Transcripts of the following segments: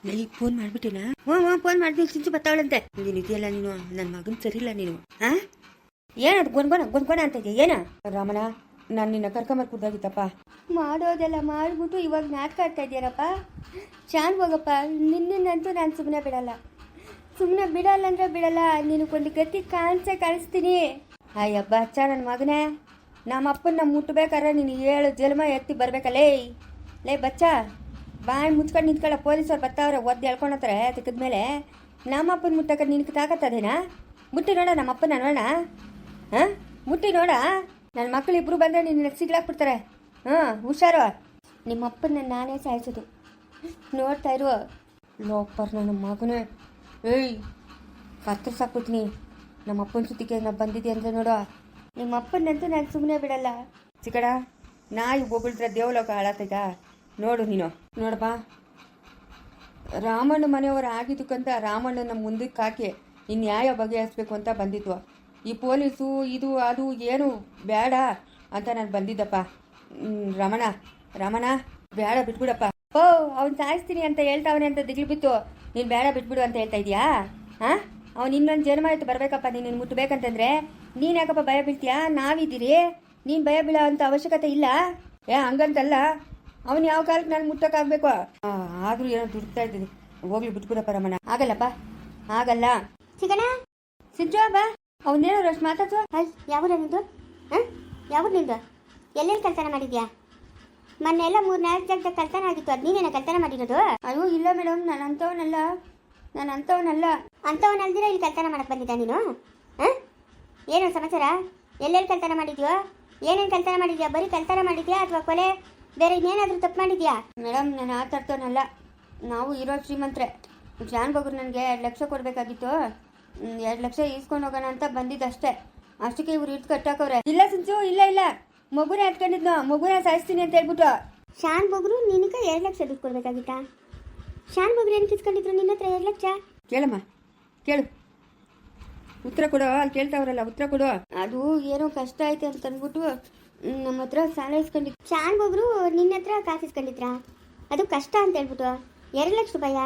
ಈಗ ಫೋನ್ ಮಾಡ್ಬಿಟ್ಟೇನಾ? ಹ್ಞೂ ಫೋನ್ ಮಾಡಿದ್ವಿ. ಸಿಂಚು ಬರ್ತಾವಳಂತೆ. ನೀನು ಇದೆಯಲ್ಲ ನೀನು ನನ್ನ ಮಗನ ಸರಿಯಿಲ್ಲ ನೀನು. ಏನದು ಗೊಂದ್ಕೊಣ ಅಂತ ಇದೆಯಾ? ಏನ ರಾಮಣ್ಣ, ನಾನು ನಿನ್ನ ಕರ್ಕೊಂಬರ್ಕೂದಾಗಿತ್ತಪ್ಪ. ಮಾಡೋದೆಲ್ಲ ಮಾಡ್ಬಿಟ್ಟು ಇವಾಗ ನಾಟಕ ಆಡ್ತಾ ಇದೆಯಾರಪ್ಪ. ಶಾನ್ ಹೋಗಪ್ಪ, ನಿನ್ನಂತೂ ನಾನು ಸುಮ್ಮನೆ ಬಿಡಲ್ಲ. ಸುಮ್ಮನೆ ಬಿಡಲ್ಲ ಅಂದ್ರೆ ಬಿಡಲ್ಲ. ನಿನಗೊಂದು ಗತಿ ಕಾಣಿಸ್ತೀನಿ. ಅಯ್ಯಬ್ಬ ಅಚ್ಚ ನನ್ನ ಮಗನೇ, ನಮ್ಮ ಅಪ್ಪನ ಮುಟ್ಟಬೇಕಾದ್ರೆ ನೀನು 7 ಜನ್ಮ ಎತ್ತಿ ಬರ್ಬೇಕಲ್ಲೇ. ಲೇ ಬಚ್ಚ, ಬಾಯಿ ಮುಚ್ಕೊಂಡು ನಿಂತ್ಕೊಳ್ಳ. ಪೊಲೀಸವ್ರು ಬರ್ತಾವ್ರೆ, ಒದ್ದು ಹೇಳ್ಕೊಳತ್ತಾರೆ ತಿಕ್ಕದ್ಮೇಲೆ. ನಮ್ಮಪ್ಪನ ಮುಟ್ಟಕ್ಕೆ ನಿನಗೆ ತಾಕತ್ತದೇನಾ? ಮುಟ್ಟಿ ನೋಡ ನಮ್ಮಪ್ಪನ ನೋಡ. ಮುಟ್ಟಿ ನೋಡ. ನನ್ನ ಮಕ್ಕಳು ಇಬ್ಬರು ಬಂದರೆ ನಿನ್ನ ಸಿಗ್ಲಾಕ್ಬಿಡ್ತಾರೆ. ಹುಷಾರು. ನಿಮ್ಮಪ್ಪನ ನಾನೇ ಸಾಯಿಸೋದು ನೋಡ್ತಾ ಇರು. ಲೋಪರ್ ನನ್ನ ಮಗನೇ. ಏಯ್ ಕತ್ತರಿಸಾಕ್ಬಿಡ್ತೀನಿ. ನಮ್ಮಪ್ಪನ ಸುತ್ತಿಗೆ ನಾವು ಬಂದಿದ್ದೆ ಅಂದರೆ ನೋಡು. ನಿಮ್ಮಪ್ಪನಂತೂ ನಾನು ಸುಮ್ಮನೆ ಬಿಡಲ್ಲ. ಚಿಕ್ಕಡ, ನಾಯಿ ಒಬ್ಬಳಿದ್ರೆ ದೇವಲೋಕ ಹಾಳಾತೈತ ನೋಡು ನೀನು. ನೋಡಪ್ಪ, ರಾಮಣ್ಣ ಮನೆಯವರು ಆಗಿದ್ದಕ್ಕಂತ ರಾಮಣ್ಣನ ಮುಂದಕ್ಕೆ ಹಾಕಿ ಈ ನ್ಯಾಯ ಬಗೆಹರಿಸ್ಬೇಕು ಅಂತ ಬಂದಿದ್ವು. ಈ ಪೊಲೀಸು ಇದು ಅದು ಏನು ಬೇಡ ಅಂತ ನಾನು ಬಂದಿದ್ದಪ್ಪ. ರಮಣ ಬೇಡ ಬಿಟ್ಬಿಡಪ್ಪ. ಅವ್ನು ಸಾಯಿಸ್ತೀನಿ ಅಂತ ಹೇಳ್ತಾವನೆ ಅಂತ ದಿಗ್ಲು ಬಿತ್ತು. ನೀನು ಬೇಡ ಬಿಟ್ಬಿಡು ಅಂತ ಹೇಳ್ತಾ ಇದೀಯಾ? ಅವ್ನು ಇನ್ನೊಂದು ಜನ್ಮ ಆಯ್ತು ಬರಬೇಕಪ್ಪ. ನೀನು ಮುಟ್ಟಬೇಕಂತಂದ್ರೆ ನೀನು ಯಾಕಪ್ಪ ಭಯ ಬೀಳ್ತೀಯಾ? ನಾವಿದ್ದೀರಿ, ನೀನು ಭಯ ಬೀಳೋ ಅಂತ ಅವಶ್ಯಕತೆ ಇಲ್ಲ. ಹಂಗಂತಲ್ಲ, ಅವನು ಯಾವ ಕಾಲಕ್ಕೆ ನಾನು ಮುಟ್ಟಕ್ಕಾಗಬೇಕು. ಆದರೂ ಏನೋ ದುಡ್ತಾ ಇದ್ದೀನಿ. ಹೋಗ್ಲಿ ಬಿಟ್ಬಿಡಪ್ಪ ರಮಣ. ಆಗಲ್ಲಪ್ಪ, ಆಗಲ್ಲ. ಸಿಗಣ ಸಿಂಚು ಬಾ. ಅವನೇನೋ ಅಷ್ಟು ಮಾತಾಡ್ಸು. ಯಾವ್ದು ನಿಂದು? ಯಾವ್ದು ನಿಂದು? ಎಲ್ಲೆಲ್ಲಿ ಕಳ್ತನ ಮಾಡಿದ್ಯಾ? ಮೊನ್ನೆ ಎಲ್ಲ 3-4 ಜಾಗದಾಗ ಕಳ್ತನ ಆಗಿತ್ತು. ಅದು ನೀನೇನ ಕಳ್ತನ ಮಾಡಿರೋದು? ಅಯ್ಯೋ ಇಲ್ಲ ಮೇಡಮ್, ನಾನು ಅಂಥವನಲ್ಲ. ಅಂಥವನಲ್ದಿರ ಇಲ್ಲಿ ಕಳ್ತನ ಮಾಡಕ್ಕೆ ಬಂದಿದ್ದ ನೀನು? ಏನು ಸಮಾಚಾರ? ಎಲ್ಲೆಲ್ಲಿ ಕಳ್ತನ ಮಾಡಿದ್ಯೋ? ಏನೇನು ಕಳ್ತನ ಮಾಡಿದ್ಯಾ? ಬರೀ ಕಳ್ತನ ಮಾಡಿದ್ಯಾ ಅಥವಾ ಕೊಲೆ ಬೇರೆ ಇನ್ನೇನಾದರೂ ತಪ್ಪು ಮಾಡಿದ್ಯಾ? ಮೇಡಮ್, ನಾನು ಆತರ್ತವನಲ್ಲ. ನಾವು ಇರೋ ಶ್ರೀಮಂತ್ರೆ. ಜಾನ್ ಬಗ್ರು ನನಗೆ 2 ಲಕ್ಷ ಕೊಡಬೇಕಾಗಿತ್ತು. 2 ಲಕ್ಷ ಈಸ್ಕೊಂಡು ಹೋಗೋಣ ಅಂತ ಬಂದಿದ್ದಷ್ಟೇ. ಅಷ್ಟಕ್ಕೆ ಇವ್ರು ಇಟ್ಟು ಕಟ್ಟಾಕವ್ರೆ. ಇಲ್ಲ ಸಿಂಚು, ಇಲ್ಲ, ಮಗುನೇ ಹತ್ಕೊಂಡಿದ್ನು. ಮಗುನ ಸಾಯಿಸ್ತೀನಿ ಅಂತ ಹೇಳ್ಬಿಟ್ಟು. ಶಾನ್ ಬಗ್ರು ನಿನಗೆ 2 ಲಕ್ಷ ದುಡ್ಡು ಕೊಡ್ಬೇಕಾಗಿತ್ತಾ? ಶಾನ್ ಬಗ್ರು ಏನು ಕಿಸ್ಕೊಂಡಿದ್ರು ನಿನ್ನ ಹತ್ರ 2 ಲಕ್ಷ? ಕೇಳಮ್ಮ, ಕೇಳು. ಉತ್ತರ ಕೊಡು. ಅಲ್ಲಿ ಕೇಳ್ತಾವ್ರಲ್ಲ, ಉತ್ತರ ಕೊಡು. ಅದು ಏನೋ ಕಷ್ಟ ಐತೆ ಅಂತ ಅಂದ್ಬಿಟ್ಟು ನಮ್ಮ ಹತ್ರ ಸಾಲ ಇಸ್ಕೊಂಡಿದ್ದು. ಶಾನ್ ಬಗ್ರು ನಿನ್ನ ಹತ್ರ ಕಾಸು ಇಸ್ಕೊಂಡಿದ್ರಾ? ಅದು ಕಷ್ಟ ಅಂತ ಹೇಳ್ಬಿಟ್ಟು 2 ಲಕ್ಷ ರೂಪಾಯ?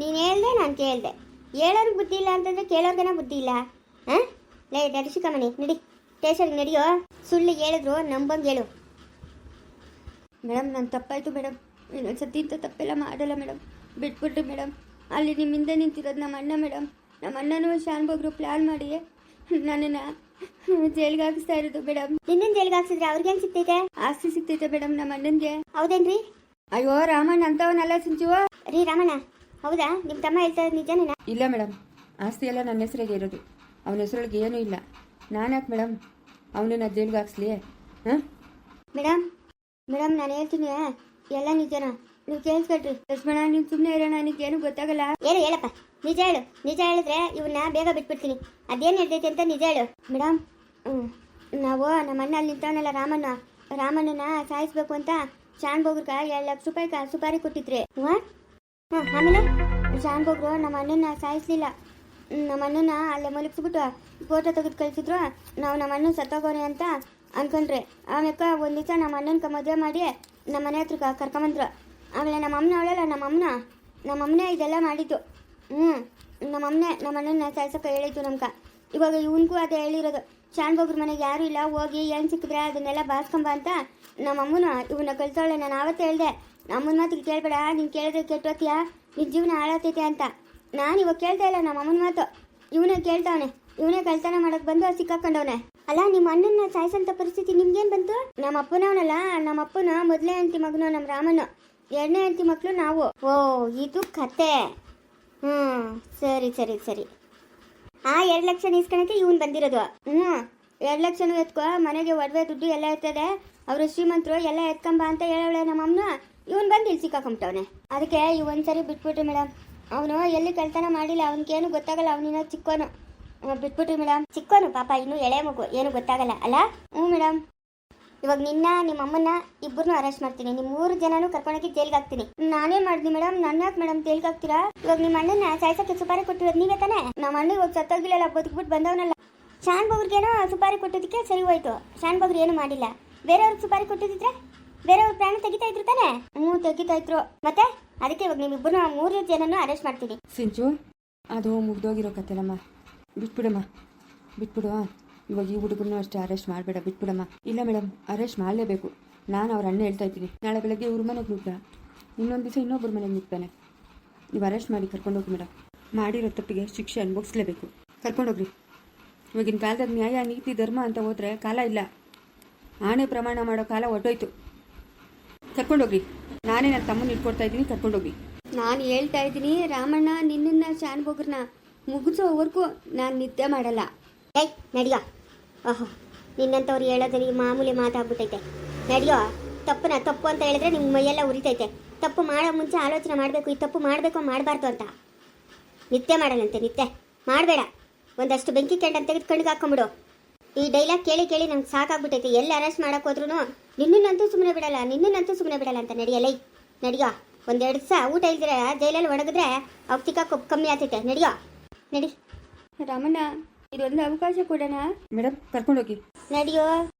ನೀನು ಹೇಳ್ದೆ, ನಾನು ಕೇಳಿದೆ. ಹೇಳೋರ್ಗೆ ಬುದ್ಧಿ ಇಲ್ಲ ಅಂತಂದ್ರೆ ಕೇಳೋರ್ಗನ ಬುದ್ಧಿ ಇಲ್ಲ. ಲೇ ದರ್ಶಿಕಮಣಿ, ನಡಿ ಸ್ಟೇಷನ್ಗೆ ನಡಿಯೋ. ಸುಳ್ಳು ಹೇಳಿದ್ರು ನಂಬಂಗೆ ಹೇಳು. ಮೇಡಮ್, ನನ್ನ ತಪ್ಪಾಯಿತು ಮೇಡಮ್. ಇನ್ನೊಂದ್ಸತಿ ಇಂಥ ತಪ್ಪೆಲ್ಲ ಮಾಡಲ್ಲ ಮೇಡಮ್. ಬಿಟ್ಬಿಟ್ರಿ ಮೇಡಮ್. ಅಲ್ಲಿ ನಿಮ್ಮ ಹಿಂದೆ ನಿಂತಿರೋದು ನಮ್ಮ ಅಣ್ಣ ಮೇಡಮ್. ನಮ್ಮ ಅಣ್ಣನೂ ಶಾನ್ ಬಗ್ರು ಪ್ಲ್ಯಾನ್ ಮಾಡಿ ನನ್ನನ್ನು ಜೈಲಿಗೆ ಹಾಕಿಸ್ತಾ ಇರೋದು ಮೇಡಮ್. ನಿನ್ನ ಜೈಲಿಗೆ ಹಾಕ್ಸಿದ್ರೆ ಅವ್ರಿಗೇನು ಸಿಗ್ತೈತೆ? ಆಸ್ತಿ ಸಿಗ್ತೈತೆ ಮೇಡಮ್ ನಮ್ಮ ಅಣ್ಣನಿಗೆ. ಹೌದೇನ್ರಿ? ಅಯ್ಯೋ ರಾಮಣ್ಣ ಅಂತವನಲ್ಲ ಸಿಂಚುವ. ರೀ ರಾಮಣ್ಣ, ಹೌದಾ? ನಿಮ್ಮ ತಮ್ಮ ಹೇಳ್ತಾ ನಿಜನೇನಾ? ಇಲ್ಲ ಮೇಡಮ್, ಆಸ್ತಿ ಎಲ್ಲ ನನ್ನ ಹೆಸರಿಗೆ ಇರೋದು. ಅವನ ಹೆಸರೊಳಗೆ ಏನೂ ಇಲ್ಲ. ನಾನು ಯಾಕೆ ಮೇಡಮ್ ಅವನನ್ನ ಜೈಲಿಗೆ ಹಾಕ್ಸ್ಲಿ? ಮೇಡಮ್, ನಾನು ಹೇಳ್ತೀನಿ ಎಲ್ಲ ನಿಜನ. ನೀವು ಕೇಳಿಸ್ಕೊಟ್ರಿ. ಲಕ್ಷ್ಮಣ, ನೀನು ಸುಮ್ಮನೆ ಇರೋಣ. ನನಗೇನು ಗೊತ್ತಾಗಲ್ಲ. ಏನು ಹೇಳಪ್ಪ, ನಿಜ ಹೇಳು. ನಿಜ ಹೇಳಿದ್ರೆ ಇವನ್ನ ಬೇಗ ಬಿಟ್ಬಿಡ್ತೀನಿ. ಅದೇನು ಹೇಳ್ತೈತೆ ಅಂತ ನಿಜ ಹೇಳು. ಮೇಡಮ್, ನಾವು ನಮ್ಮ ಅಣ್ಣ ಅಲ್ಲಿ ನಿಂತವನಲ್ಲ ರಾಮಣ್ಣನ ಸಾಯಿಸ್ಬೇಕು ಅಂತ ಶಾನ್ ಬಗ್ರಗ 2 ಲಕ್ಷ ರೂಪಾಯಿ ಸುಪಾರಿ ಕೊಟ್ಟಿದ್ರಿ. ಆಮೇಲೆ ಶಾನ್ ಬಗ್ರು ನಮ್ಮ ಅಣ್ಣನ ಸಾಯಿಸ್ಲಿಲ್ಲ. ನಮ್ಮ ಅಣ್ಣನ ಅಲ್ಲೇ ಮಲಗಿಸ್ಬಿಟ್ಟು ಫೋಟೋ ತೆಗೆದು ಕಳಿಸಿದ್ರು. ನಾವು ನಮ್ಮ ಅಣ್ಣನ ಸತ್ತೋಗೋನೆ ಅಂತ ಅನ್ಕೊಂಡ್ರೆ. ಆಮೇಲೆ ಒಂದು ದಿವಸ ನಮ್ಮ ಅಣ್ಣನ ಮದುವೆ ಮಾಡಿ ನಮ್ಮ ಮನೆ ಹತ್ರ ಕರ್ಕೊಂಬಂದ್ರು. ಆಮೇಲೆ ನಮ್ಮ ಅಮ್ಮನ ಅವಳಲ್ಲ, ನಮ್ಮ ಅಮ್ಮನೇ ಇದೆಲ್ಲ ಮಾಡಿದ್ದು. ನಮ್ಮ ಅಣ್ಣನ ಸಾಯಿಸೋಕೆ ಹೇಳಿದ್ದು ನಮ್ಗೆ. ಇವಾಗ ಇವನಿಗೂ ಅದೇ ಹೇಳಿರೋದು. ಶಾನ್ ಬಗ್ರ ಮನೆಗೆ ಯಾರೂ ಇಲ್ಲ, ಹೋಗಿ ಏನು ಸಿಕ್ಕಿದ್ರೆ ಅದನ್ನೆಲ್ಲ ಬಾಸ್ಕೊಂಬ ಅಂತ ನಮ್ಮ ಅಮ್ಮನ ಇವನ್ನ ಕಳ್ಸೋಳೆ. ನಾನು ಆವತ್ತು ಹೇಳಿದೆ, ನಮ್ಮನ ಮಾತಿಗೆ ಕೇಳಬೇಡ, ನೀನು ಕೇಳಿದ್ರೆ ಕೆಟ್ಟೋತೀಯ, ನಿನ್ನ ಜೀವನ ಹಾಳಾಗ್ತೈತೆ ಅಂತ. ನಾನು ಇವಾಗ ಕೇಳ್ತಾ ಇಲ್ಲ ನಮ್ಮ ಅಮ್ಮನ ಮಾತು. ಇವನೇ ಕೇಳ್ತಾವನೆ. ಇವನೇ ಕಳ್ತನ ಮಾಡೋಕೆ ಬಂದು ಸಿಕ್ಕಾಕೊಂಡವನೆ. ಅಲ್ಲ, ನಿಮ್ಮ ಅಣ್ಣನ ಸಾಯಿಸಂತ ಪರಿಸ್ಥಿತಿ ನಿಮ್ಗೇನು ಬಂತು? ನಮ್ಮ ಅಪ್ಪನವನಲ್ಲ, ನಮ್ಮ ಅಪ್ಪನ ಮೊದಲೇ ಹೆಂಡತಿ ಮಗನು ನಮ್ಮ ರಾಮನು, 2ನೇ ಹೆಂಡತಿ ಮಕ್ಕಳು ನಾವು. ಓ, ಇದು ಕತೆ. ಸರಿ. ಆ 2 ಲಕ್ಷ ಇಸ್ಕೊಳಕ್ಕೆ ಇವನು ಬಂದಿರೋದು. 2 ಲಕ್ಷನೂ ಎತ್ಕೊ, ಮನೆಗೆ ಒಡವೆ ದುಡ್ಡು ಎಲ್ಲ ಇರ್ತದೆ, ಅವರು ಶ್ರೀಮಂತರು, ಎಲ್ಲ ಎತ್ಕೊಂಬ ಅಂತ ಹೇಳವಳೆ ನಮ್ಮ ಅಮ್ಮನ. ಇವನು ಬಂದು ಇಲ್ಲಿ ಸಿಕ್ಕಾಕೊಂಬಿಟ್ಟವನೆ. ಅದಕ್ಕೆ ಒಂದ್ಸರಿ ಬಿಟ್ಬಿಟ್ರಿ ಮೇಡಮ್. ಅವನು ಎಲ್ಲಿ ಕಳ್ತನ ಮಾಡಿಲ್ಲ, ಅವನಿಗೇನು ಗೊತ್ತಾಗಲ್ಲ. ಅವನಿನ್ನ ಚಿಕ್ಕೋನು. ಬಿಟ್ಬಿಟ್ರಿ ಮೇಡಮ್. ಚಿಕ್ಕೋನು ಪಾಪ, ಇನ್ನೂ ಎಳೆ ಮಗು, ಏನು ಗೊತ್ತಾಗಲ್ಲ ಅಲ್ಲ? ಮೇಡಮ್, ಇವಾಗ ನಿಮ್ಮ ಅಮ್ಮನ್ನ ಇಬ್ಬರನ್ನೂ ಅರೆಸ್ಟ್ ಮಾಡ್ತೀನಿ. ನಿಮ್ಮ 3 ಜನನೂ ಕರ್ಕೊಂಡೋಗಿ ಜೈಲಿಗೆ ಹಾಕ್ತೀನಿ. ನಾನೇನು ಮಾಡಿದ್ನಿ ಮೇಡಮ್? ನನ್ನ ಯಾಕೆ ಮೇಡಮ್ ಜೈಲಿಗೆ ಹಾಕ್ತೀರಾ? ಇವಾಗ ನಿಮ್ಮ ಅಣ್ಣನ ಸಾಯಿಸೋಕ್ಕೆ ಸುಪಾರಿ ಕೊಟ್ಟಿರೋದು ನೀವೇ ತಾನೆ? ನಮ್ಮ ಅಣ್ಣ ಇವಾಗ ಸತ್ತೋಗಿಲ್ಲ, ಬದುಕ್ಬಿಟ್ಟು ಬಂದವನಲ್ಲ. ಶಾನ್ ಬಗ್ರಿಗೇನೋ ಸುಪಾರಿ ಕೊಟ್ಟೋದಕ್ಕೆ ಸರಿ ಹೋಯ್ತು. ಶಾನ್ ಬಗ್ರು ಏನು ಮಾಡಿಲ್ಲ. ಬೇರೆಯವ್ರಿಗೆ ಸುಪಾರಿ ಕೊಟ್ಟಿದ್ರೆ ಬೇರೆಯವ್ರ ಪ್ರಾಣ ತೆಗಿತಾ ಇದ್ರು ತಾನೆ? ತೆಗಿತಾ ಇದ್ರು. ಮತ್ತೆ ಅದಕ್ಕೆ ಇವಾಗ ನಿಮ್ಮಿಬ್ಬರನ್ನ 3 ಜನನೂ ಅರೆಸ್ಟ್ ಮಾಡ್ತೀನಿ. ಸಿಂಚು ಅದು ಮುಗ್ದೋಗಿರೋ ಕತೆಲಮ್ಮ, ಬಿಟ್ಬಿಡಮ್ಮ, ಬಿಟ್ಬಿಡು. ಇವಾಗ ಈ ಹುಡುಗರನ್ನು ಅಷ್ಟೇ ಅರೆಸ್ಟ್ ಮಾಡಬೇಡ, ಬಿಟ್ಬಿಡಮ್ಮ. ಇಲ್ಲ ಮೇಡಮ್, ಅರೆಸ್ಟ್ ಮಾಡಲೇಬೇಕು. ನಾನು ಅವ್ರ ಅಣ್ಣ ಹೇಳ್ತಾ ಇದ್ದೀನಿ, ನಾಳೆ ಬೆಳಗ್ಗೆ ಇವ್ರ ಮನೆಗೆ ನುಗ್ಗ, ಇನ್ನೊಂದು ದಿವಸ ಇನ್ನೊಬ್ಬರ ಮನೆಗೆ ನುಗ್ತಾನೆ. ನೀವು ಅರೆಸ್ಟ್ ಮಾಡಿ ಕರ್ಕೊಂಡೋಗಿ ಮೇಡಮ್. ಮಾಡಿರೋ ತಪ್ಪಿಗೆ ಶಿಕ್ಷೆ ಅನುಭವಿಸ್ಲೇಬೇಕು. ಕರ್ಕೊಂಡೋಗ್ರಿ. ಇವಾಗಿನ ಕಾಲದಾಗ ನ್ಯಾಯ ನೀತಿ ಧರ್ಮ ಅಂತ ಹೋದರೆ ಕಾಲ ಇಲ್ಲ. ಆಣೆ ಪ್ರಮಾಣ ಮಾಡೋ ಕಾಲ ಹೊಟ್ಟೋಯ್ತು. ಕರ್ಕೊಂಡೋಗ್ರಿ. ನಾನೇ ನನ್ನ ತಮ್ಮನ ಇಟ್ಕೊಡ್ತಾ ಇದ್ದೀನಿ, ಕರ್ಕೊಂಡೋಗಿ. ನಾನು ಹೇಳ್ತಾ ಇದ್ದೀನಿ ರಾಮಣ್ಣ, ನಿನ್ನನ್ನ ಶಾನ್ಭೋಗ್ರನ್ನ ಮುಗಿಸೋವರೆಗೂ ನಾನು ನಿದ್ದೆ ಮಾಡಲ್ಲ. ಏಯ್ ನಡಿಯೋ. ಓಹೋ, ನಿನ್ನಂಥವ್ರು ಹೇಳೋದ್ರಲ್ಲಿ ಮಾಮೂಲಿ ಮಾತಾಗ್ಬಿಟ್ಟೈತೆ. ನಡಿಯೋ. ತಪ್ಪು ಅಂತ ಹೇಳಿದ್ರೆ ನಿಮ್ಮ ಮೈಯೆಲ್ಲ ಉರಿತೈತೆ. ತಪ್ಪು ಮಾಡೋ ಮುಂಚೆ ಆಲೋಚನೆ ಮಾಡಬೇಕು, ಈ ತಪ್ಪು ಮಾಡಬೇಕು ಮಾಡಬಾರ್ದು ಅಂತ. ನಿತ್ಯ ಮಾಡಲ್ಲಂತೆ, ನಿತ್ಯ ಮಾಡಬೇಡ. ಒಂದಷ್ಟು ಬೆಂಕಿ ಕೆಂಡ ತೆಗೆದು ಕಣ್ಣಿಗೆ ಹಾಕೊಂಬಿಡು. ಈ ಡೈಲಾಗ್ ಕೇಳಿ ಕೇಳಿ ನಂಗೆ ಸಾಕಾಗ್ಬಿಟ್ಟೈತೆ. ಎಲ್ಲಿ ಅರೆಸ್ಟ್ ಮಾಡಕ್ಕೆ ಹೋದ್ರೂ ನಿನ್ನನ್ನಂತೂ ಸುಮ್ಮನೆ ಬಿಡಲ್ಲ ಅಂತ. ನಡಿಯಲ್ಲ, ನಡಿಯೋ. 1-2 ದಿವಸ ಊಟ ಇಲ್ದಿರ ಜೈಲಲ್ಲಿ ಒಣಗಿದ್ರೆ ಔಷಧಿಕ ಕಮ್ಮಿ ಆಗ್ತೈತೆ. ನಡಿಯೋ, ನಡಿ. ರಾಮಣ್ಣ, ಇದೊಂದು ಅವಕಾಶ ಕೊಡೋಣ. ಮೇಡಮ್ ಕರ್ಕೊಂಡೋಗಿ. ನಡಿಯೋ.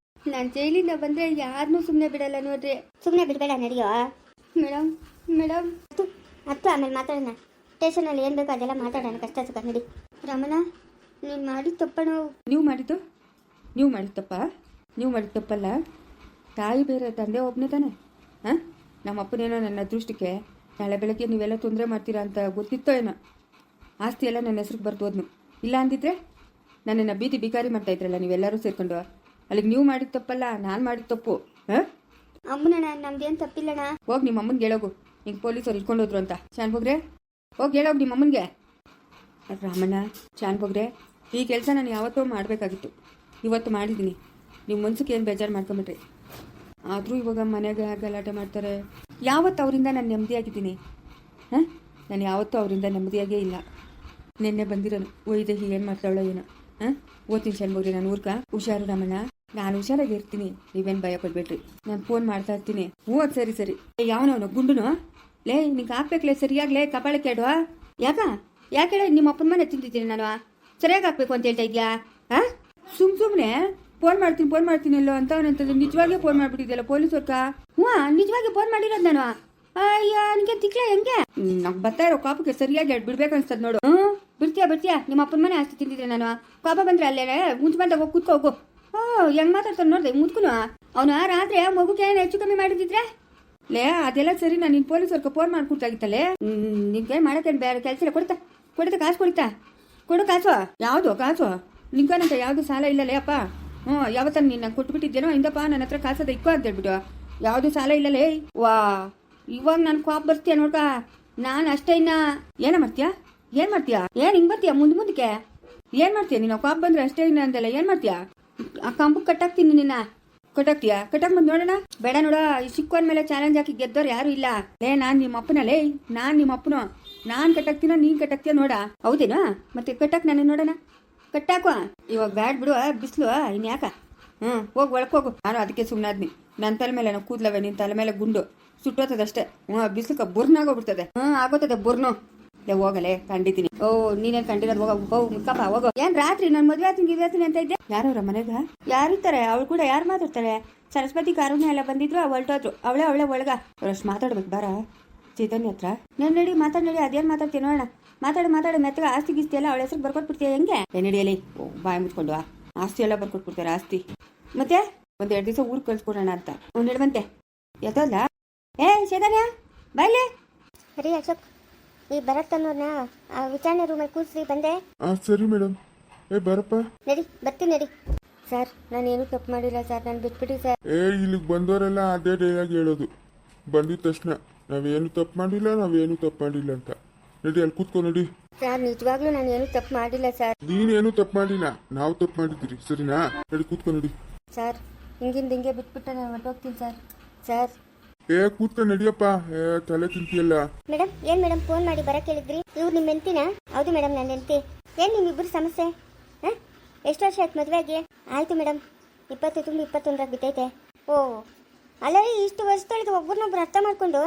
ನಾನು ಜೈಲಿಂದ ಬಂದರೆ ಯಾರನ್ನೂ ಸುಮ್ಮನೆ ಬಿಡಲ್ಲ ನೋಡ್ರಿ. ಸುಮ್ಮನೆ ಬಿಡಬೇಡ, ನಡಿಯೋ. ಮೇಡಮ್ ಹತ್ತು ಆಮೇಲೆ ಮಾತಾಡೋಣ. ಸ್ಟೇಷನಲ್ಲಿ ಏನು ಬೇಕೋ ಅದೆಲ್ಲ ಮಾತಾಡೋಣ, ಕಷ್ಟ ಸುಖ. ನಡಿ. ರಾಮಣ್ಣ, ನೀನು ಮಾಡಿದ ತಪ್ಪಣ. ನೀವು ಮಾಡಿದ ತಪ್ಪಲ್ಲ. ತಾಯಿ ಬೇರೆ, ತಂದೆ ಒಬ್ಬನೇ ತಾನೆ. ಹಾಂ, ನಮ್ಮ ಅಪ್ಪನೇನೋ ನನ್ನ ಅದೃಷ್ಟಕ್ಕೆ ನಾಳೆ ಬೆಳಗ್ಗೆ ನೀವೆಲ್ಲ ತೊಂದರೆ ಮಾಡ್ತೀರಾ ಅಂತ ಗೊತ್ತಿತ್ತೋ ಏನೋ. ಆಸ್ತಿ ಎಲ್ಲ ನನ್ನ ಹೆಸ್ರಿಗೆ ಬರ್ದು ಹೋದ್ನು. ಇಲ್ಲ ಅಂದಿದ್ರೆ ನನ್ನನ್ನು ಬೀದಿ ಬಿಕಾರಿ ಮಾಡ್ತಾ ಇದ್ರಲ್ಲ ನೀವೆಲ್ಲರೂ ಸೇರ್ಕೊಂಡು. ಅಲ್ಲಿಗೆ ನೀವು ಮಾಡಿದ ತಪ್ಪಲ್ಲ, ನಾನು ಮಾಡಿದ ತಪ್ಪು. ಹಾಂ, ಅಮ್ಮನಣ್ಣ, ನಮ್ದೇನು ತಪ್ಪಿಲ್ಲಣ್ಣ. ಹೋಗಿ ನಿಮ್ಮ ಅಮ್ಮನಿಗೆ ಹೇಳೋಗು, ಹಿಂಗೆ ಪೊಲೀಸರು ಇಟ್ಕೊಂಡು ಹೋದ್ರು ಅಂತ. ಶಾನ್ಭೋಗ್ರೆ, ಹೋಗಿ ಹೇಳೋಗಿ ನಿಮ್ಮ ಅಮ್ಮನಿಗೆ. ರಾಮಣ್ಣ, ಶಾನ್ಭೋಗ್ರೆ, ಈ ಕೆಲಸ ನಾನು ಯಾವತ್ತೂ ಮಾಡಬೇಕಾಗಿತ್ತು, ಇವತ್ತು ಮಾಡಿದ್ದೀನಿ. ನೀವು ಮನ್ಸಿಗೆ ಏನು ಬೇಜಾರು ಮಾಡ್ಕೊಂಬಿಟ್ರಿ. ಆದರೂ ಇವಾಗ ಮನೆಗೆ ಗಲಾಟೆ ಮಾಡ್ತಾರೆ. ಯಾವತ್ತು ಅವರಿಂದ ನಾನು ನೆಮ್ಮದಿಯಾಗಿದ್ದೀನಿ? ಹಾಂ, ನಾನು ಯಾವತ್ತೂ ಅವರಿಂದ ನೆಮ್ಮದಿಯಾಗೇ ಇಲ್ಲ. ನಿನ್ನೆ ಬಂದಿರೋನು ಒಯ್ದೇಹಿ ಏನು ಮಾಡ್ತಾವಳೋ ಏನೋ. ಹಾಂ, ಓದ್ತೀನಿ ಶಾನ್ಭೋಗ್ರೆ, ನಾನು ಊರ್ಗ. ಹುಷಾರು ರಾಮಣ್ಣ, ನಾನು ಹುಷಾರಾಗಿ ಇರ್ತೀನಿ, ನೀವೇನು ಭಯ ಪಡ್ಬೇಡ್ರಿ. ನಾನು ಫೋನ್ ಮಾಡ್ತಾ ಇರ್ತೀನಿ. ಹ್ಞೂ, ಸರಿ. ಯಾವನವನು ಗುಂಡುನು? ಲೇ, ನಿಂಗೆ ಹಾಕ್ಬೇಕಲೇ ಸರಿಯಾಗಲೇ ಕಪಾಳಕ್ಕೆ ಕೇಳುವ. ಯಾಕೆ ಹೇಳಿ, ನಿಮ್ಮ ಅಪ್ಪನ ಮನೆ ತಿಂತಿದ್ದೀನಿ ನಾನು. ಸರಿಯಾಗಿ ಹಾಕ್ಬೇಕು ಅಂತ ಹೇಳ್ತಾ ಇದೆಯಾ? ಹಾಂ, ಸುಮ್ಮನೆ ಫೋನ್ ಮಾಡ್ತೀನಿ ಅಲ್ಲೋ ಅಂತ ಅವನಂತಂದ್ರೆ ನಿಜವಾಗೇ ಫೋನ್ ಮಾಡಿಬಿಟ್ಟಿದ್ಯಲ್ಲ ಪೊಲೀಸರ್ಕ. ಹ್ಞೂ, ನಿಜವಾಗಿ ಫೋನ್ ಮಾಡಿರೋದು ನಾನು. ಅಯ್ಯ, ನಿನಗೆ ತಿಕ್ಲ ಹೆಂಗೆ? ನಂಗೆ ಬರ್ತಾ ಇರೋ ಕಾಪಕ್ಕೆ ಸರಿಯಾಗಿ ಬಿಡ್ಬೇಕು ಅನ್ಸ್ತದ ನೋಡು. ಬಿಡ್ತೀಯಾ ನಿಮ್ಮ ಅಪ್ಪನ ಮನೆ ಆಸ್ತಿ ತಿಂದಿದ್ರೆ ನಾನು. ಕಾಪ ಬಂದ್ರೆ ಅಲ್ಲೇ ಮುಂಚೆ ಬಂದಾಗ ಹೋಗಿ ಕೂತ್ಕೋ ಹೋಗು. ಹೆಂಗ್ ಮಾತಾಡ್ತಾನೆ ನೋಡ್ದೆ ಮುದ್ಕುನು. ಅವನು ರಾತ್ರಿ ಮಗುಗೆ ಏನು ಹೆಚ್ಚು ಕಮ್ಮಿ ಮಾಡಿದಿದ್ರೆ ಲೇ, ಅದೆಲ್ಲ ಸರಿ. ನಾನು ನಿನ್ನ ಪೊಲೀಸರ್ಕ ಫೋನ್ ಮಾಡ್ಕೊಡ್ತಾಗಿತ್ತಲ್ಲೇ. ನಿನ್ಗೆ ಮಾಡೋಕ್ಕೇನು ಬೇರೆ ಕೆಲಸ ಇಲ್ಲ. ಕೊಡ್ತಾ ಕಾಸು ಕೊಡು ಕಾಸು. ಯಾವುದು ಕಾಸು? ನಿನ್ಗೇನಂತ ಯಾವುದು ಸಾಲ ಇಲ್ಲಲೇ ಅಪ್ಪ. ಯಾವತ್ತ ನಿನ್ನ ಕೊಟ್ಬಿಟ್ಟಿದ್ದೇನೋ ಇಂದಪ್ಪ, ನನ್ನ ಹತ್ರ ಕಾಸದ ಇಕ್ಕೋ ಅಂತ ಹೇಳ್ಬಿಟ್ಟು. ಯಾವುದು ಸಾಲ ಇಲ್ಲಲೇ. ವಾ, ಇವಾಗ ನಾನು ಕಾಪ್ ಬರ್ತೀಯ ನೋಡ್ಕ. ನಾನು ಅಷ್ಟೇ. ಇನ್ನ ಏನು ಮಾಡ್ತೀಯಾ? ಏನು ಹಿಂಗೆ ಬರ್ತೀಯ ಮುಂದಕ್ಕೆ? ಏನು ಮಾಡ್ತೀಯ ನೀನು? ಕಾಪ್ ಬಂದ್ರೆ ಅಷ್ಟೇ ಇನ್ನ ಅಂದಲ್ಲ. ಏನು ಮಾಡ್ತೀಯಾ? ಆ ಕಂಬಕ್ಕೆ ಕಟ್ಟಾಕ್ತೀನಿ ನಿನ್ನ. ಕಟ್ಟಾಕ್ ಬಂದು ನೋಡೋಣ. ಬೇಡ ನೋಡ, ಈ ಸಿಕ್ಕೋನ್ ಮೇಲೆ ಚಾಲೆಂಜ್ ಹಾಕಿ ಗೆದ್ದೋರು ಯಾರು ಇಲ್ಲ. ನಾನು ನಿಮ್ಮ ಅಪ್ಪನಲ್ಲೇ. ನಾನು ಕಟ್ಟಾಕ್ತೀನೋ ನೀನ್ ಕಟ್ಟಾಕ್ತೀಯ ನೋಡ. ಹೌದೇನೋ? ಮತ್ತೆ ಕಟ್ಟಾಕ್ ನಾನು ನೋಡೋಣ. ಕಟ್ಟಾಕುವ. ಇವಾಗ ಬ್ಯಾಡ್ ಬಿಡುವ, ಬಿಸಿಲು ಇನ್ಯಾಕ. ಹೋಗಿ ಒಳಕೋಗು. ನಾನು ಅದಕ್ಕೆ ಸುಮ್ಮನಾದ್ನಿ. ನನ್ನ ತಲೆ ಮೇಲೆ ನಾವು ಕೂದ್ಲವೆ, ನಿನ್ನ ತಲೆ ಮೇಲೆ ಗುಂಡು ಸುಟ್ಟೋತದಷ್ಟೇ. ಬಿಸಿಲಕ್ಕೆ ಬುರ್ನಾಗೋಗ್ಬಿಡ್ತದೆ. ಆಗೋತದೆ ಬುರ್ನು. ಹೋಗಲೇ, ಕಂಡಿದ್ದೀನಿ. ನೀನೇನು ಕಂಡಿರೋದು? ಹೋಗು ಮುಕ್ಕಪ್ಪ, ಹೋಗು. ಏನ್ ರಾತ್ರಿ ನಾನು ಮದುವೆ ಆತೀನಿ ಅಂತ ಇದ್ದೆ. ಯಾರವ್ರ ಮನೆಗ ಯಾರಿರ್ತಾರೆ? ಅವಳು ಕೂಡ ಯಾರು ಮಾತಾಡ್ತಾಳೆ? ಸರಸ್ವತಿ ಕಾರುಣ್ಯ ಎಲ್ಲ ಬಂದಿದ್ರು, ಹೊರಟೋದ್ರು. ಅವಳೇ ಒಳಗ. ಅವರಷ್ಟು ಮಾತಾಡ್ಬೇಕು ಬಾರ ಚೈತನ್ಯ ಹತ್ರ. ನಡಿ ಮಾತಾಡಿ. ಅದೇನು ಮಾತಾಡ್ತೀನಿ ನೋಡೋಣ. ಮಾತಾಡು ಮೆತ್ತಗ. ಆಸ್ತಿ ಗೀಸ್ತಿ ಎಲ್ಲ ಅವಳ ಹೆಸರು ಬರ್ಕೊಟ್ಬಿಡ್ತೀಯ ಹೆಂಗೆ? ನಡಿಯಲ್ಲಿ ಬಾಯಿ ಮುಚ್ಕೊಂಡು ಆಸ್ತಿ ಎಲ್ಲ ಬರ್ಕೊಟ್ಬಿಡ್ತಾರೆ. ಆಸ್ತಿ ಮತ್ತೆ 1-2 ದಿವಸ ಊರಿಗೆ ಕಳ್ಸ್ಕೊಡೋಣ ಅಂತ ನಡುವಂತೆ. ಎತ್ತೋಲ್ಲ ಚೈತನ್ಯ ಬಾಯ್ಲೆ. ಸರಿ ಅಶೋಕ್, ಈ ಭರತ್ ಅನ್ನೋರ್ನ ವಿಚಾರಣೆ ರೂಮಲ್ಲಿ ಕೂರಿಸಿ ಬಂದೆ. ಸರಿ ಮೇಡಮ್. ಬರಪ್ಪ. ಬರ್ತೀನಿ ನಡಿ. ಸರ್, ನಾನೇನು ತಪ್ಪು ಮಾಡಿಲ್ಲ ಸರ್, ನಾನು ಬಿಟ್ಬಿಡಿ ಸರ್. ಇಲ್ಲಿಗೆ ಬಂದವರೆಲ್ಲ ಅದೇ ಡೈಲಾಗ್ ಹೇಳೋದು. ಬಂದಿದ ತಕ್ಷಣ ನಾವೇನು ತಪ್ಪು ಮಾಡಿಲ್ಲ ಅಂತ. ನಡಿ, ಅಲ್ಲಿ ಕೂತ್ಕೊ. ನಡಿ ಸರ್, ನಿಜವಾಗ್ಲೂ ನಾನು ಏನು ತಪ್ಪು ಮಾಡಿಲ್ಲ ಸರ್. ನೀನೇನು ತಪ್ಪು ಮಾಡಿಲ್ಲ, ನಾವು ತಪ್ಪು ಮಾಡಿದ್ದೀರಿ. ಸರಿನಾ? ನಡಿ ಕೂತ್ಕೊ. ನಡಿ ಸರ್, ಹಿಂಗೆ ಬಿಟ್ಬಿಟ್ಟು ನಾನು ಹೊರಟೋಗ್ತೀನಿ ಸರ್. ಕೂತ್ಕೊ ನಡಿಯಪ್ಪ. ತಲೆ ತಿಂತಿಯಲ್ಲ. ಮೇಡಮ್, ಏನ್ ಮೇಡಮ್ ಫೋನ್ ಮಾಡಿ ಬರಕ್ಕೆ ಹೇಳಿದ್ರಿ? ಇವ್ರು ನಿಮ್ಮ ಹೆಂಡ್ತಿನಾ? ಹೌದು ಮೇಡಮ್, ನನ್ನ ಹೆಂಡ್ತಿ. ಏನ್ ನಿಮ್ಮಿಬ್ಬರು ಸಮಸ್ಯೆ? ಎಷ್ಟು ವರ್ಷ ಆಯ್ತು ಮದುವೆ ಆಗಿ? ಆಯ್ತು ಮೇಡಮ್, 20 ತುಂಬಿ 21 ಬಿಟ್ಟೈತೆ. ಅಲ್ಲರಿ, ಇಷ್ಟು ವರ್ಷದೊಳಗೆ ಒಬ್ಬರನ್ನೊಬ್ರು ಅರ್ಥ ಮಾಡ್ಕೊಂಡು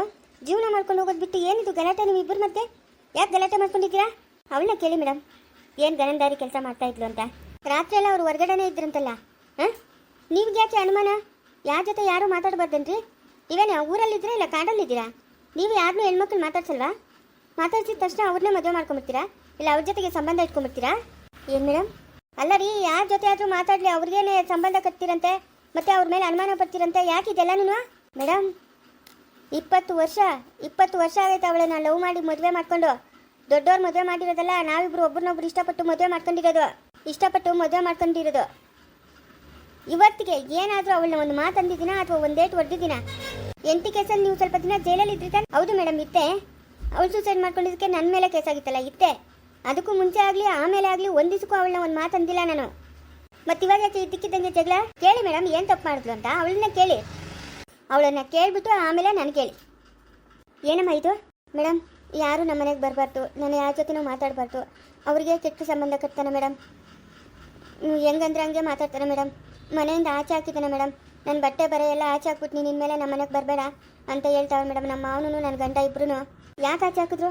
ಜೀವನ ಮಾಡ್ಕೊಂಡು ಹೋಗೋದು ಬಿಟ್ಟು ಏನಿದು ಗಲಾಟೆ ನಿಮ್ಮಿಬ್ಬರ ಮಧ್ಯೆ? ಯಾಕೆ ಗಲಾಟೆ ಮಾಡ್ಕೊಂಡಿದ್ದೀರಾ? ಅವಳನ್ನ ಕೇಳಿ ಮೇಡಮ್, ಏನು ಗಣಂದಾರಿ ಕೆಲಸ ಮಾಡ್ತಾ ಇದ್ಲು ಅಂತ. ರಾತ್ರಿ ಎಲ್ಲ ಅವ್ರು ಹೊರಗಡೆನೇ ಇದ್ರಂತಲ್ಲ. ನಿಮ್ಗೆ ಯಾಕೆ ಅನುಮಾನ? ಯಾರ ಜೊತೆ ಯಾರು ಮಾತಾಡಬಾರ್ದನ್ರಿ? ನೀವೇನು ಊರಲ್ಲಿದ್ದೀರಾ ಇಲ್ಲ ಕಾಡಲ್ಲಿದ್ದೀರಾ? ನೀವು ಯಾರನ್ನೂ ಹೆಣ್ಮಕ್ಳು ಮಾತಾಡ್ಸಲ್ವಾ? ಮಾತಾಡ್ಸಿದ ತಕ್ಷಣ ಅವ್ರನ್ನೇ ಮದುವೆ ಮಾಡ್ಕೊಂಬಿಡ್ತೀರಾ, ಇಲ್ಲ ಅವ್ರ ಜೊತೆಗೆ ಸಂಬಂಧ ಇಟ್ಕೊಂಡ್ಬಿಡ್ತೀರಾ? ಏನು ಮೇಡಮ್? ಅಲ್ಲ ರೀ, ಯಾರ ಜೊತೆ ಆದರೂ ಮಾತಾಡಲಿ ಅವ್ರಿಗೇನೆ ಸಂಬಂಧ ಕಟ್ತೀರಂತೆ, ಮತ್ತೆ ಅವ್ರ ಮೇಲೆ ಅನುಮಾನ ಪಡ್ತೀರಂತೆ, ಯಾಕೆ ಇದೆಲ್ಲನೂ? ಮೇಡಮ್ 20 ವರ್ಷ ಆಗೈತೆ ಅವಳನ್ನ ಲವ್ ಮಾಡಿ ಮದುವೆ ಮಾಡ್ಕೊಂಡು. ದೊಡ್ಡವ್ರು ಮದುವೆ ಮಾಡಿರೋದಲ್ಲ, ನಾವಿಬ್ರು ಒಬ್ರನ್ನೊಬ್ರು ಇಷ್ಟಪಟ್ಟು ಮದುವೆ ಮಾಡ್ಕೊಂಡಿರೋದು. ಇವತ್ತಿಗೆ ಏನಾದರೂ ಅವಳನ್ನ ಒಂದು ಮಾತಂದಿದ್ದೀನ ಅಥವಾ ಒಂದೇಟು ಹೊಡೆದಿದ್ದೀನ? 8 ಕೇಸಲ್ಲಿ ನೀವು ಸ್ವಲ್ಪ ದಿನ ಜೈಲಲ್ಲಿ ಇದ್ರಿ ತಾನೆ? ಹೌದು ಮೇಡಮ್, ಇತ್ತೆ. ಅವಳು ಸೂಸೈಡ್ ಮಾಡ್ಕೊಂಡಿದ್ದಕ್ಕೆ ನನ್ನ ಮೇಲೆ ಕೇಸ್ ಆಗಿತ್ತಲ್ಲ, ಇತ್ತೆ. ಅದಕ್ಕೂ ಮುಂಚೆ ಆಗಲಿ ಆಮೇಲೆ ಆಗಲಿ ಒಂದು ದಿವಸಕ್ಕೂ ಅವಳನ್ನ ಒಂದು ಮಾತಂದಿಲ್ಲ ನಾನು. ಮತ್ತೆ ಇವಾಗ ಯಾಕೆ ಇದ್ದಕ್ಕಿದ್ದಂಗೆ ಜಗಳ? ಕೇಳಿ ಮೇಡಮ್, ಏನು ತಪ್ಪು ಮಾಡಿದ್ಲು ಅಂತ ಅವಳನ್ನ ಕೇಳಿ. ಅವಳನ್ನ ಕೇಳಿಬಿಟ್ಟು ಆಮೇಲೆ ನಾನು ಕೇಳಿ. ಏನಮ್ಮ ಇದು? ಮೇಡಮ್, ಯಾರು ನಮ್ಮ ಮನೆಗೆ ಬರಬಾರ್ದು, ನಾನು ಯಾರ ಜೊತೆನೂ ಮಾತಾಡಬಾರ್ದು, ಅವರಿಗೆ ಕೆಟ್ಟ ಸಂಬಂಧ ಕಟ್ತಾನೆ ಮೇಡಮ್. ಹೆಂಗಂದ್ರೆ ಹಂಗೆ ಮಾತಾಡ್ತಾನೆ ಮೇಡಮ್. ಮನೆಯಿಂದ ಆಚೆ ಹಾಕಿದ್ದಾನೆ ಮೇಡಮ್. ನನ್ನ ಬಟ್ಟೆ ಬರೆ ಎಲ್ಲ ಆಚೆ ಹಾಕ್ಬಿಟ್ಟು ನೀನು ಇನ್ಮೇಲೆ ನಮ್ಮ ಮನೆಗೆ ಬರಬೇಡ ಅಂತ ಹೇಳ್ತಾವೆ ಮೇಡಮ್. ನಮ್ಮ ಮಾವನು ನನ್ನ ಗಂಡ ಇಬ್ರು. ಯಾಕೆ ಆಚೆ ಹಾಕಿದ್ರು?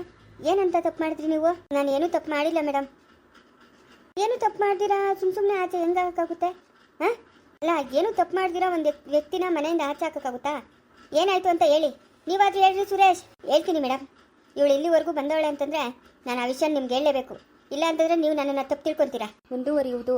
ಏನಂತ ತಪ್ಪು ಮಾಡಿದ್ರಿ ನೀವು? ನಾನು ಏನೂ ತಪ್ಪು ಮಾಡಿಲ್ಲ ಮೇಡಮ್. ಏನು ತಪ್ಪು ಮಾಡ್ತೀರಾ? ಸುಮ್ಮನೆ ಆಚೆ ಹೆಂಗೆ ಹಾಕೋಕ್ಕಾಗುತ್ತೆ? ಹಾಂ, ಅಲ್ಲ, ಏನು ತಪ್ಪು ಮಾಡ್ದಿರಾ ಒಂದು ವ್ಯಕ್ತಿನ ಮನೆಯಿಂದ ಆಚೆ ಹಾಕೋಕ್ಕಾಗುತ್ತಾ? ಏನಾಯಿತು ಅಂತ ಹೇಳಿ. ನೀವಾದರೂ ಹೇಳ್ರಿ ಸುರೇಶ್. ಹೇಳ್ತೀನಿ ಮೇಡಮ್. ಇವಳು ಇಲ್ಲಿವರೆಗೂ ಬಂದವಳೆ ಅಂತಂದರೆ ನಾನು ಆ ವಿಷಯ ನಿಮ್ಗೆ ಹೇಳಲೇಬೇಕು. ಇಲ್ಲ ಅಂತಂದರೆ ನೀವು ನನ್ನನ್ನು ತಪ್ಪು ತಿಳ್ಕೊತೀರಾ. ಮುಂದುವರಿಯುವುದು